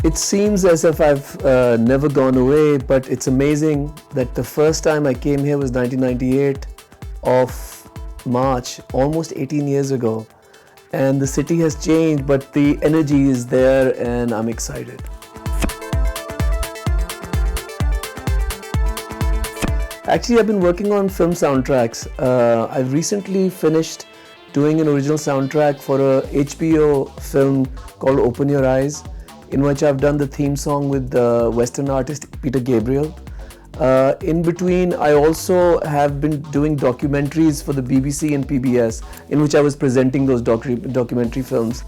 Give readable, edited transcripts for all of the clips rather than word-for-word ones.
It seems as if I've never gone away, but it's amazing that the first time I came here was 1998 of March, almost 18 years ago. And the city has changed, but the energy is there and I'm excited. Actually, I've been working on film soundtracks. I've recently finished doing an original soundtrack for a HBO film called Open Your Eyes, in which I've done the theme song with the Western artist Peter Gabriel. In between, I also have been doing documentaries for the BBC and PBS, in which I was presenting those documentary films.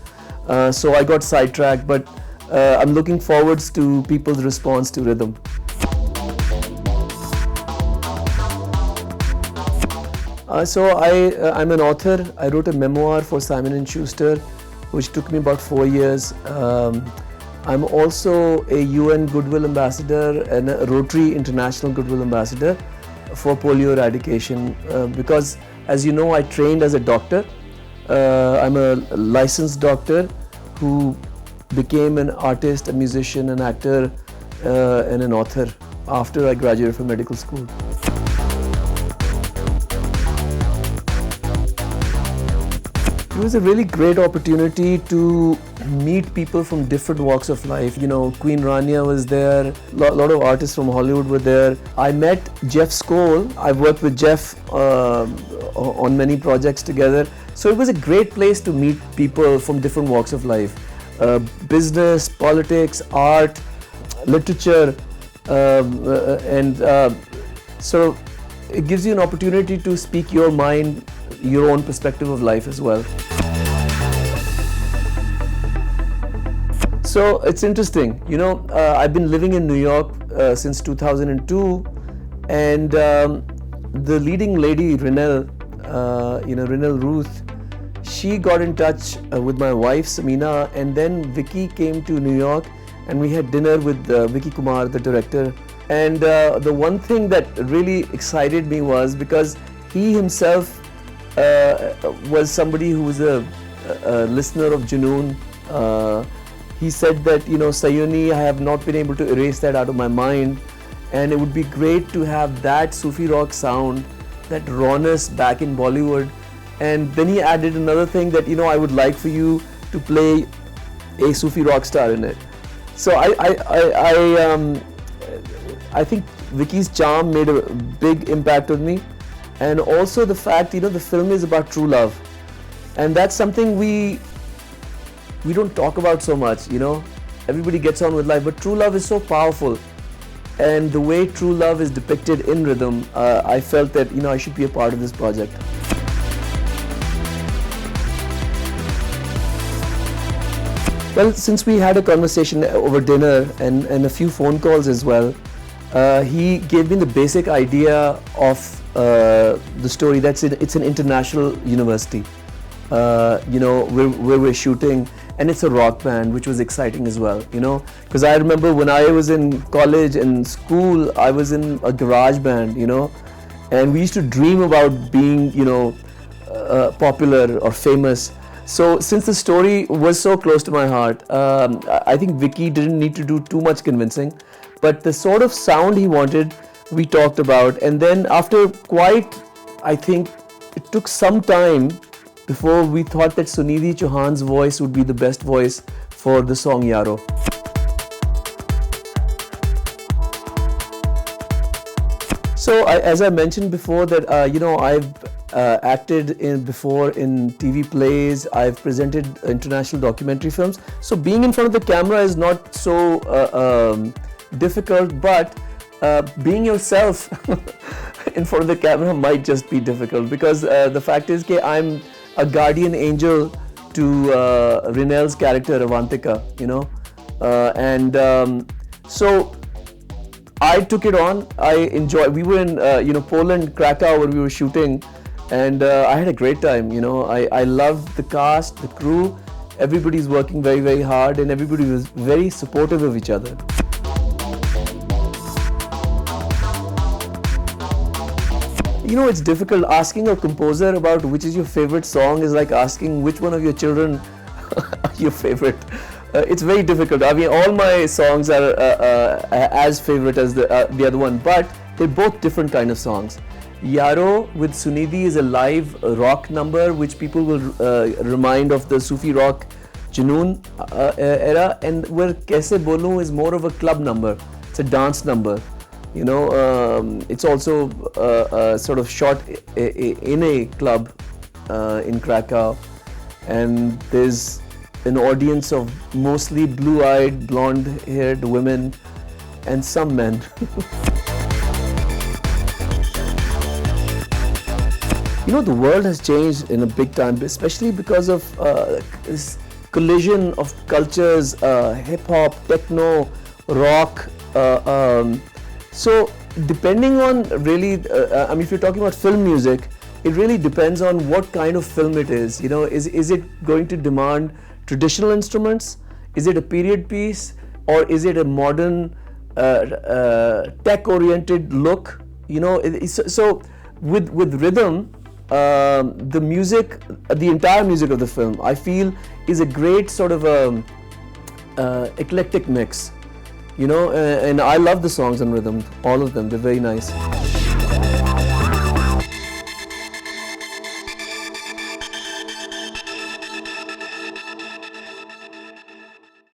So I got sidetracked, but I'm looking forward to people's response to rhythm. I'm an author. I wrote a memoir for Simon & Schuster, which took me about 4 years. I'm also a UN Goodwill Ambassador and a Rotary International Goodwill Ambassador for polio eradication because, as you know, I trained as a doctor. I'm a licensed doctor who became an artist, a musician, an actor, and an author after I graduated from medical school. It was a really great opportunity to meet people from different walks of life. You know, Queen Rania was there, a lot of artists from Hollywood were there. I met Jeff Skoll. I've worked with Jeff on many projects together. So it was a great place to meet people from different walks of life. Business, politics, art, literature, so it gives you an opportunity to speak your mind, your own perspective of life as well. So it's interesting, you know, I've been living in New York since 2002, and the leading lady, Renelle Ruth, she got in touch with my wife, Samina, and then Vicky came to New York and we had dinner with Vicky Kumar, the director. And the one thing that really excited me was because he himself was somebody who was a listener of Junoon. He said that, you know, Sayuni, I have not been able to erase that out of my mind, and it would be great to have that Sufi rock sound, that rawness back in Bollywood. And then he added another thing that, you know, I would like for you to play a Sufi rock star in it. So I think Vicky's charm made a big impact on me, and also the fact, you know, the film is about true love, and that's something we don't talk about so much. You know, everybody gets on with life, but true love is so powerful, and the way true love is depicted in rhythm, I felt that, you know, I should be a part of this project. Well, since we had a conversation over dinner and a few phone calls as well, he gave me the basic idea of the story. It's an international university, you know, where we're shooting, and it's a rock band, which was exciting as well, you know, because I remember when I was in college and school, I was in a garage band, you know, and we used to dream about being, you know, popular or famous. So since the story was so close to my heart, I think Vicky didn't need to do too much convincing, but the sort of sound he wanted, we talked about. And then after I think it took some time before we thought that Sunidhi Chauhan's voice would be the best voice for the song YAARO. So as I mentioned before that, you know, I've acted before in TV plays, I've presented international documentary films. So being in front of the camera is not so difficult, but being yourself in front of the camera might just be difficult, because the fact is that I'm a guardian angel to Renelle's character Avantika, you know, so I took it on. I enjoyed. We were in you know, Poland, Krakow, where we were shooting, and I had a great time. You know, I loved the cast, the crew. Everybody's working very, very hard, and everybody was very supportive of each other. You know, it's difficult. Asking a composer about which is your favorite song is like asking which one of your children are your favorite. It's very difficult. I mean, all my songs are as favorite as the other one, but they're both different kind of songs. YAARO with Sunidhi is a live rock number which people will remind of the Sufi rock Junoon era, and where Kaise Boloon is more of a club number. It's a dance number. You know, it's also sort of shot in a club in Krakow, and there's an audience of mostly blue-eyed, blonde-haired women and some men. You know, the world has changed in a big time, especially because of this collision of cultures, hip-hop, techno, rock. So depending on really, I mean, if you're talking about film music, it really depends on what kind of film it is. You know, is it going to demand traditional instruments? Is it a period piece, or is it a modern tech-oriented look? You know, so with rhythm, the music, the entire music of the film, I feel, is a great sort of eclectic mix. You know, and I love the songs on rhythm, all of them. They're very nice.